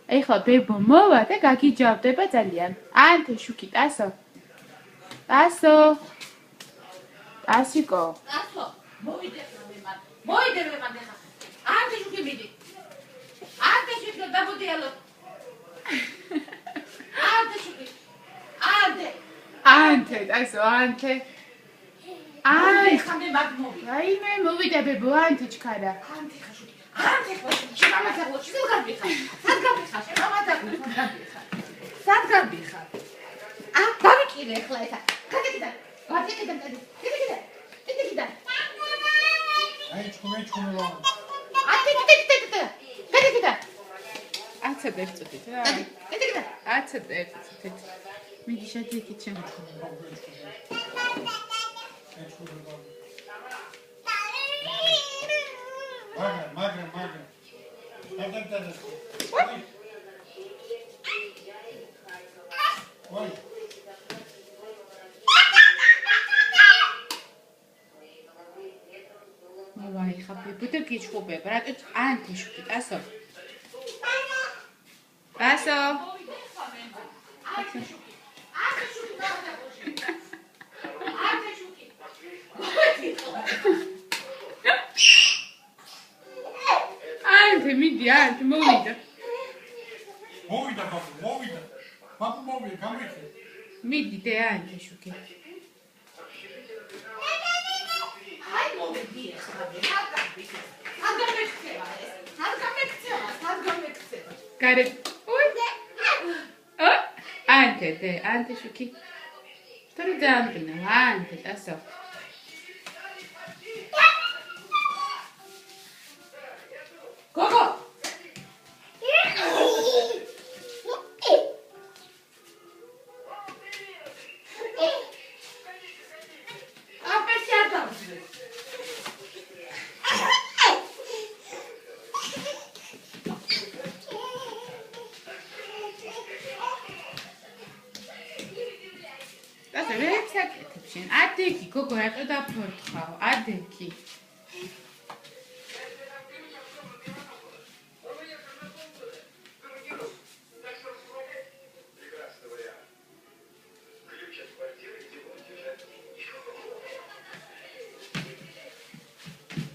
ეხლა ბებო მოვა და გაგიჯავდება ძალიან. ანთე შუქი, ტასო. ტასო. ტასიკო. ტასო, მოვიდე მან. მოვიდე მან ხა. ანთე შუქი მიდი. ანთე შუქი დაბუდიალო. ანთე შუქი. ანთე. ანთე, ტასო, ანთე. ანთე ხამე მაგმოვი. რაიმე მოვიდე ბებო, ანთე ჩქარა. ანთე ხა შუქი. ანთე ხო, შემამაძაღლო, შეგაბიხარ. სად გაბიხარ, შემამაძაღლო, სად გაბიხარ. სად გაბიხარ. დავიკიდე ახლა ესა. გაგეკიდა. გაგეკიდა. გაგეკიდა. გაგეკიდა. აი ჩხუმე. გაგეკიდა. აცა დევწოდით რა. გაგეკიდა. აცა დევწოდით. მიდი შედი იქით ჩემ. მაგრამ. Oi. მოვაი ხაფი და გიჩხუბებ. რატო ანთე შუქი, ტასო. ტასო. ანთე მიდი, ანთე მოვიდა. მოვიდა. Papa მოვიდა, გამიქე. მიდი დე ანთე შუქი. აი მოვიდი ახლა. სად გამექცევა. გარე. ой. ანთე დე, ანთე შუქი. თორე დაამტკინა, ანთე ტასო. გოგო. ტასო, ვერ საკეთებ შენ. ადექი, გოგო, რატო დაფორთხავ? ადექი.